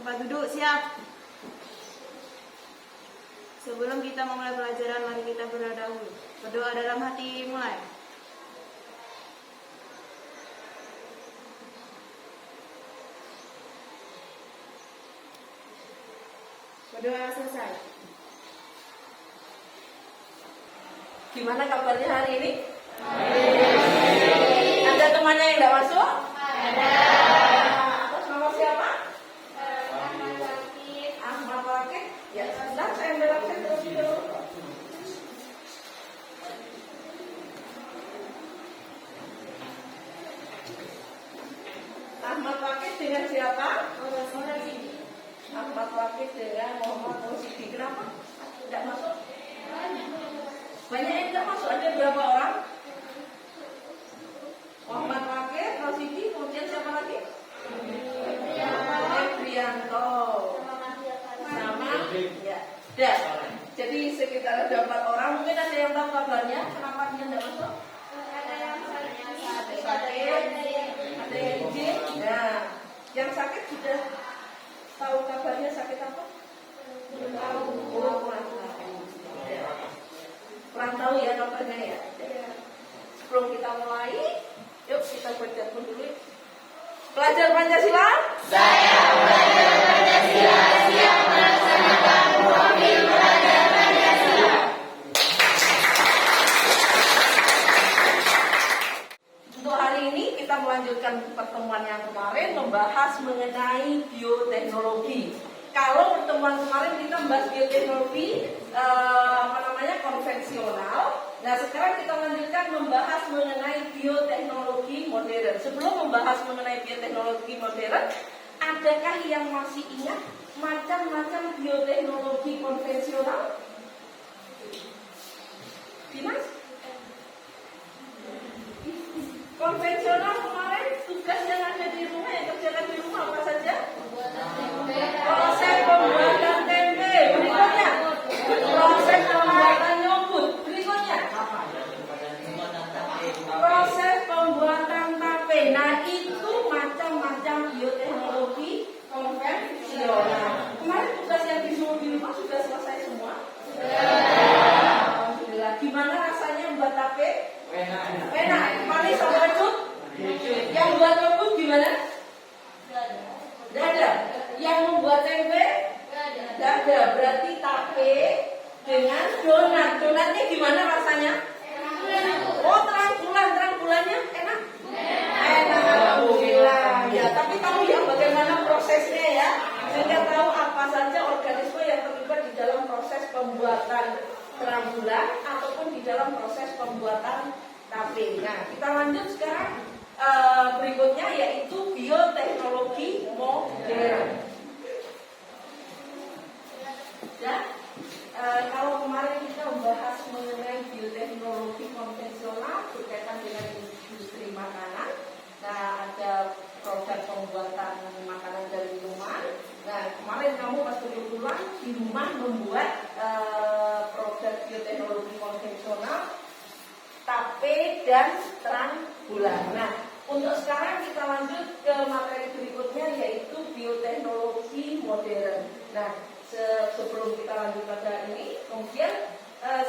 Tempat duduk, siap. Sebelum kita memulai pelajaran, mari kita berdoa dahulu. Berdoa dalam hati, mulai. Berdoa selesai. Gimana kabarnya hari ini? Ada temannya yang tidak masuk? Ada. Atas nama siapa? Ahmad Wakil. Ya, sudah saya berlangsung terus dulu. Ahmad Wakil dengan siapa? Ahmad Wakil dengan Muhammad Rosidi. Kenapa? Tidak masuk? Banyak yang tidak masuk. Ada berapa orang? Muhammad Wakil, Rosidi, kemudian siapa lagi? Prianto. Sama? Ya. Dah. Jadi sekitar ada 4 orang. Mungkin ada yang tahu kabarnya. Kenapa dia tidak masuk? Ada yang sakit, ada yang izin. Nah, yang sakit sudah tahu kabarnya sakit apa? Belum tahu. Oh, kurang tahu ya kabarnya ya. Sebelum kita mulai, yuk kita baca dulu. Pelajar Pancasila. Saya pelajar Pancasila siap melaksanakan profil pelajar Pancasila. Untuk hari ini kita melanjutkan pertemuan yang kemarin membahas mengenai bioteknologi. Kalau pertemuan kemarin kita membahas bioteknologi konvensional. Nah, sekarang kita lanjutkan membahas mengenai bioteknologi modern. Sebelum membahas mengenai bioteknologi modern, adakah yang masih ingat macam-macam bioteknologi konvensional? Dimas? Konvensional kemarin tugas yang ada di rumah, yang kerjakan di rumah apa saja? Proses pembuatan tempe. Berikutnya proses pembuatan yoghurt. Berikutnya proses pembuatan tape. Nah, itu macam-macam bioteknologi konvensional. Kemarin tugas yang disuruh di rumah sudah selesai semua? Alhamdulillah. Gimana rasanya membuat tape? Enak. Manis atau kecut? Yang buat yoghurt gimana? Tidak ada. Yang membuat tempe? Tidak ada. Berarti tape dengan donat. Donatnya gimana rasanya? Oh, terang bulannya enak? Enak. Alhamdulillah. Ya, tapi tahu ya bagaimana prosesnya ya. Sehingga tahu apa saja organisme yang terlibat di dalam proses pembuatan terang bulan ataupun di dalam proses pembuatan tape. Nah, kita lanjut sekarang berikutnya yaitu bioteknologi modern. Ya, kalau kemarin kita membahas mengenai bioteknologi konvensional berkaitan dengan industri makanan. Nah, ada produk pembuatan makanan dari minuman. Nah, kemarin kamu pas kebetulan di rumah membuat produk bioteknologi konvensional tape dan terang bulan. Nah, untuk sekarang kita lanjut ke materi berikutnya yaitu bioteknologi modern. Nah, sebelum kita lanjut pada ini, kemudian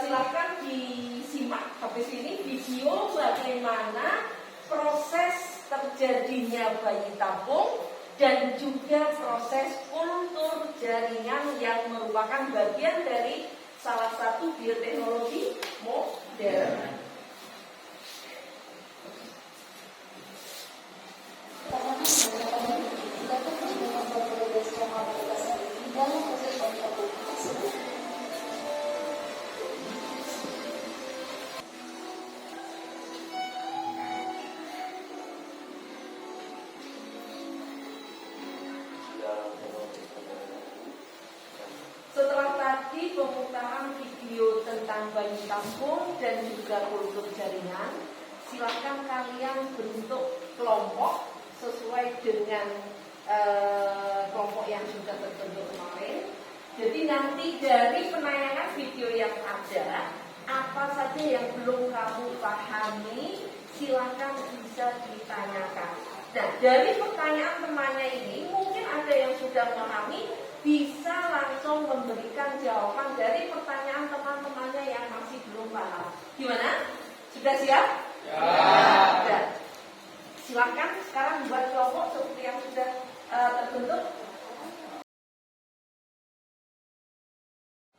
silakan disimak habis ini video bagaimana proses terjadinya bayi tabung dan juga proses kultur jaringan yang merupakan bagian dari salah satu bioteknologi modern. Setelah tadi pemutaran video tentang bayi tabung dan juga kultur jaringan, silakan kalian bentuk kelompok sesuai dengan kelompok yang sudah terbentuk kemarin. Jadi nanti dari penayangan video yang ada, apa saja yang belum kamu pahami, silakan bisa ditanyakan. Nah, dari pertanyaan temannya ini mungkin ada yang sudah memahami bisa langsung memberikan jawaban dari pertanyaan teman-temannya yang masih belum paham. Gimana? Sudah siap? Ya. Sudah. Silakan sekarang buat kelompok seperti yang sudah terbentuk.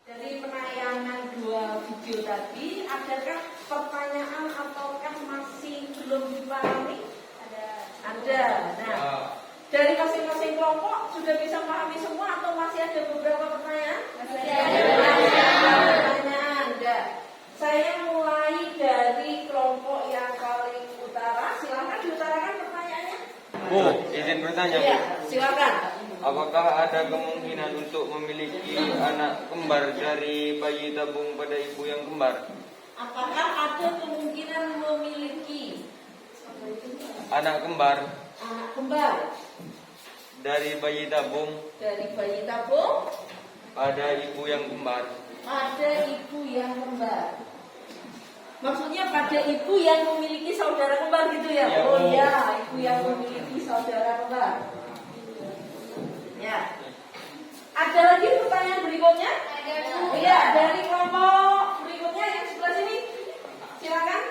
Dari penayangan 2 video tadi, adakah pertanyaan ataukah masih belum dipahami? Ada. Nah, dari masing-masing kelompok sudah bisa memahami semua atau masih ada beberapa pertanyaan? Masih ada pertanyaan. Saya mulai dari kelompok yang paling utara. Silakan diutarakan pertanyaannya. Bu, izin bertanya. Iya, silakan. Apakah ada kemungkinan untuk memiliki anak kembar dari bayi tabung pada ibu yang kembar? Apakah ada kemungkinan memiliki Anak kembar dari bayi tabung pada ibu yang kembar? Maksudnya pada ibu yang memiliki saudara kembar gitu ya? Ya, Oh Bu. iya, ibu yang memiliki saudara kembar. Ya. Ada lagi pertanyaan berikutnya? Iya, dari kelompok berikutnya yang sebelah sini. Silakan.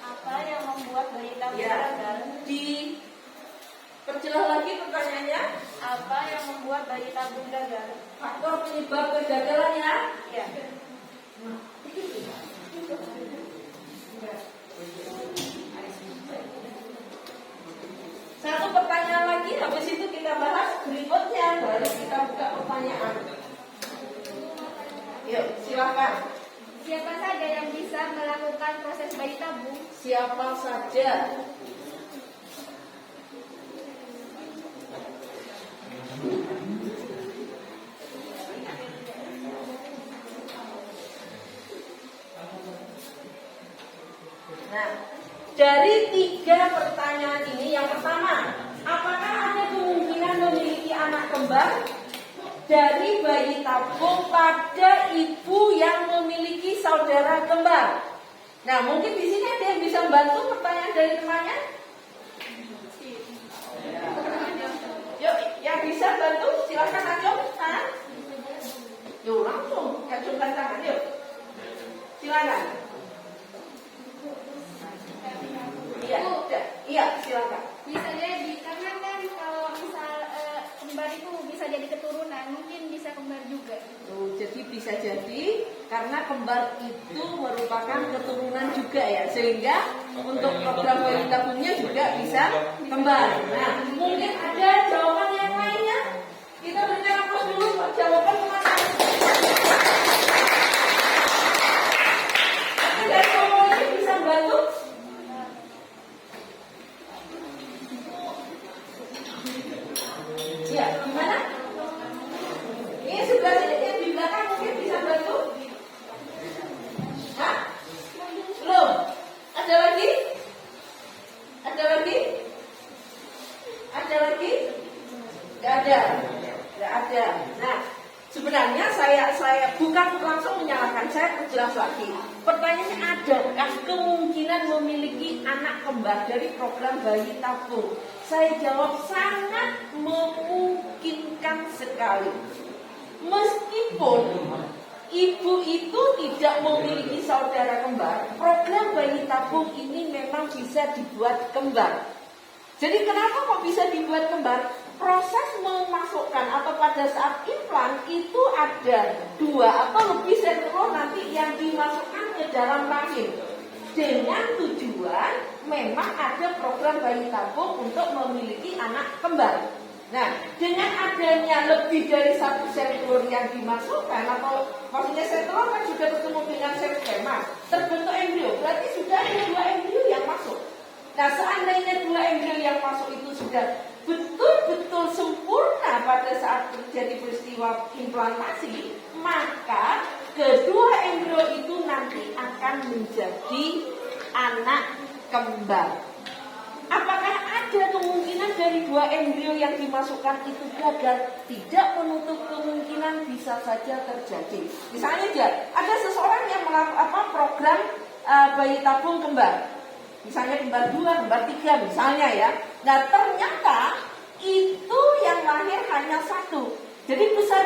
Apa yang membuat bayi tabung Ya. gagal? Diperjelas lagi pertanyaannya. Apa yang membuat bayi tabung gagal? Faktor penyebab kegagalannya. Ya. Satu pertanyaan lagi, habis itu kita bahas berikutnya, baru kita buka pertanyaan. Yuk, silakan. Siapa saja yang bisa melakukan proses bayi tabung? Siapa saja? Nah, dari 3 pertanyaan ini, yang pertama, apakah ada kemungkinan memiliki anak kembar dari bayi tabung pada ibu yang memiliki saudara kembar? Nah, mungkin di sini ada yang bisa membantu pertanyaan dari temannya. Yuk, yang bisa bantu silakan acung tangan. Yuk, langsung acungkan tangan, yuk. Silakan. Iya, silakan. Bisa jadi, karena kan kalau misal kembar itu bisa jadi keturunan, mungkin bisa kembar juga. Jadi bisa jadi karena kembar itu merupakan keturunan juga ya, sehingga untuk program bayi tabungnya juga bisa kembar. Nah, mungkin ada jawaban yang lainnya. Kita berikan aplaus dulu buat jawaban kemana? Ada dari kelompok ini bisa bantu? Ya, gimana? Ini sebelah sini yang di belakang mungkin bisa bantu? Hah? Belum? Ada lagi? Ada lagi? Ada lagi? Gak ada. Gak ada. Nah, sebenarnya saya bukan langsung menyalahkan, saya perjelas lagi. Pertanyaannya, adakah kemungkinan memiliki anak kembar dari program bayi tabung? Saya jawab sangat memungkinkan sekali. Meskipun ibu itu tidak memiliki saudara kembar, program bayi tabung ini memang bisa dibuat kembar. Jadi kenapa kok bisa dibuat kembar? Proses memasukkan atau pada saat implan itu ada 2 atau lebih sentrum nanti yang dimasukkan ke dalam rahim. Dengan tujuan memang ada program bayi tabung untuk memiliki anak kembar. Nah, dengan adanya lebih dari 1 sel telur yang dimasukkan, atau maksudnya sel telur kan sudah bertemu dengan sel sperma, terbentuk embrio, berarti sudah ada 2 embrio yang masuk. Nah, seandainya 2 embrio yang masuk itu sudah betul-betul sempurna pada saat terjadi peristiwa implantasi, maka kedua embrio itu nanti akan menjadi anak kembar. Apakah ada kemungkinan dari 2 embrio yang dimasukkan itu gagal? Tidak menutup kemungkinan, bisa saja terjadi. Misalnya aja, ada seseorang yang melakukan program bayi tabung kembar. Misalnya kembar 2, kembar 3 misalnya ya. Nah, ternyata itu yang lahir hanya 1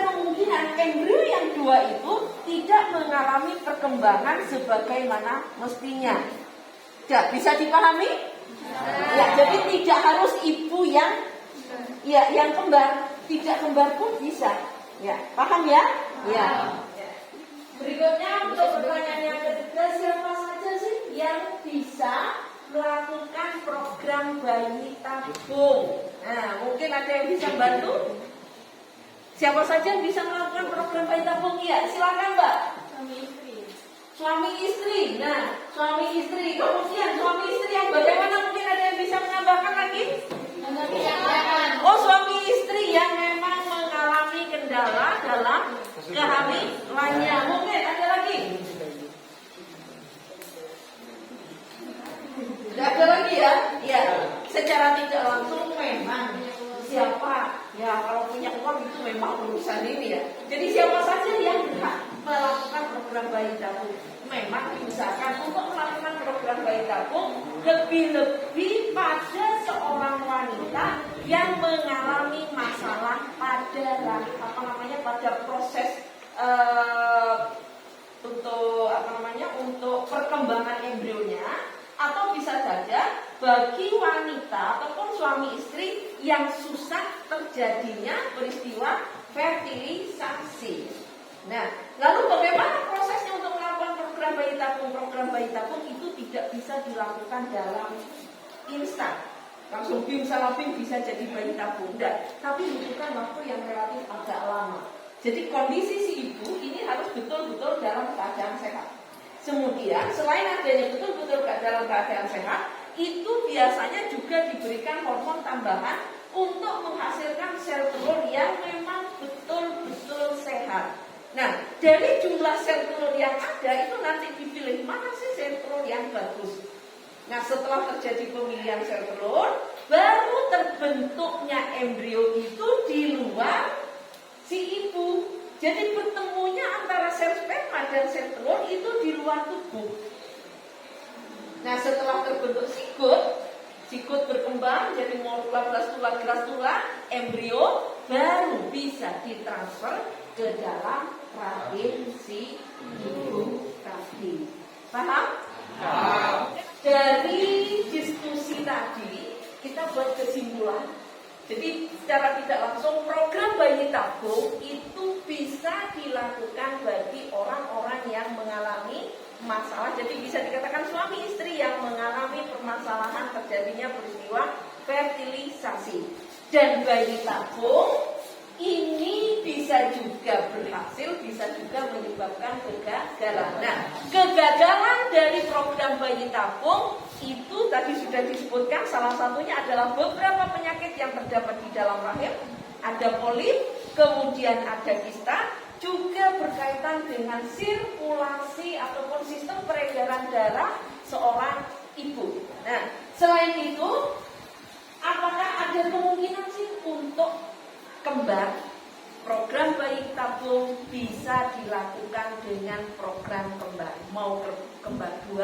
kemungkinan embrio yang dua itu tidak mengalami perkembangan sebagaimana mestinya. Ya, bisa dipahami? Ya, jadi tidak harus ibu yang kembar, tidak kembar pun bisa. Ya, paham ya? Ya. Berikutnya untuk pertanyaan yang ketiga, siapa saja sih yang bisa melakukan program bayi tabung? Nah, mungkin ada yang bisa bantu? Siapa saja yang bisa melakukan program bayi tabung? Iya, silakan Mbak. Suami istri. Nah, suami istri. Kemudian suami istri yang bagaimana? Mungkin ada yang bisa menambahkan lagi? Oh, suami istri yang memang mengalami kendala dalam kehamilannya. Mungkin ada lagi? Tidak ada lagi ya? Ya, secara tidak langsung memang siapa ya kalau punya uang itu memang urusan ini ya. Jadi siapa saja yang berhak melakukan program bayi tabung memang diusahakan untuk melakukan program bayi tabung, lebih-lebih pada seorang wanita yang mengalami masalah pada proses untuk perkembangan embrionya, atau bisa saja bagi wanita ataupun suami istri yang susah terjadinya peristiwa fertilisasi. Nah, lalu bagaimana prosesnya untuk melakukan program bayi tabung? Program bayi tabung itu tidak bisa dilakukan dalam instan. Langsung bim salah bim bisa jadi bayi tabung. Tidak, tapi membutuhkan waktu yang relatif agak lama. Jadi kondisi si ibu ini harus betul-betul dalam keadaan sehat. Kemudian selain adanya betul-betul dalam keadaan sehat, itu biasanya juga diberikan hormon tambahan untuk menghasilkan sel telur yang memang betul-betul sehat. Nah, dari jumlah sel telur yang ada itu nanti dipilih mana sih sel telur yang bagus. Nah, setelah terjadi pemilihan sel telur, baru terbentuknya embrio itu di luar si ibu. Jadi bertemunya antara sel sperma dan sel telur itu di luar tubuh. Nah, setelah terbentuk zigot berkembang jadi molekula blastula, embrio baru bisa ditransfer ke dalam rahim si ibu tadi. Paham? Dari diskusi tadi kita buat kesimpulan. Jadi secara tidak langsung program bayi tabung itu bisa dilakukan bagi orang-orang yang mengalami masalah. Jadi bisa dikatakan suami istri yang mengalami permasalahan terjadinya peristiwa fertilisasi. Dan bayi tabung ini bisa juga berhasil, bisa juga menyebabkan kegagalan. Nah, kegagalan dari program bayi tabung itu tadi sudah disebutkan, salah satunya adalah beberapa penyakit yang terdapat di dalam rahim, ada polip, kemudian ada kista, juga berkaitan dengan sirkulasi ataupun sistem peredaran darah seorang ibu. Nah, selain itu, apakah ada kemungkinan sih untuk kembar? Program bayi tabung bisa dilakukan dengan program kembar. Mau kembar 2,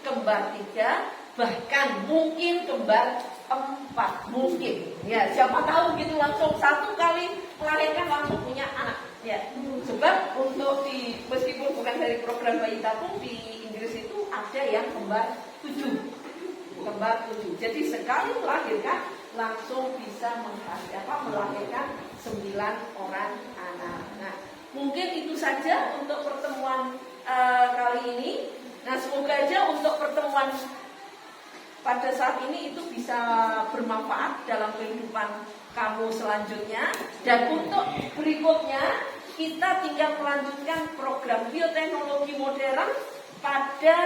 kembar 3, bahkan mungkin kembar 4 mungkin. Ya, siapa tahu gitu langsung satu kali melahirkan langsung punya anak. Ya, sebab untuk meskipun bukan dari program bayi tabung di Inggris itu ada yang kembar 7. Jadi sekali melahirkan langsung bisa melahirkan 9 orang anak. Nah, mungkin itu saja untuk pertemuan kali ini. Nah, semoga aja untuk pertemuan pada saat ini itu bisa bermanfaat dalam kehidupan kamu selanjutnya. Dan untuk berikutnya kita tinggal melanjutkan program bioteknologi modern pada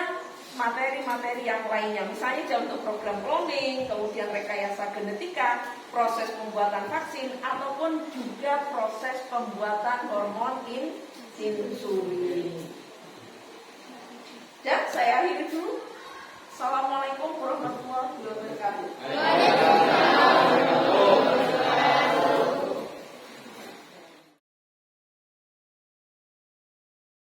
materi-materi yang lainnya. Misalnya untuk program cloning, kemudian rekayasa genetika, proses pembuatan vaksin, ataupun juga proses pembuatan hormon insulin. Dan saya akhiri dulu. Assalamualaikum warahmatullahi wabarakatuh.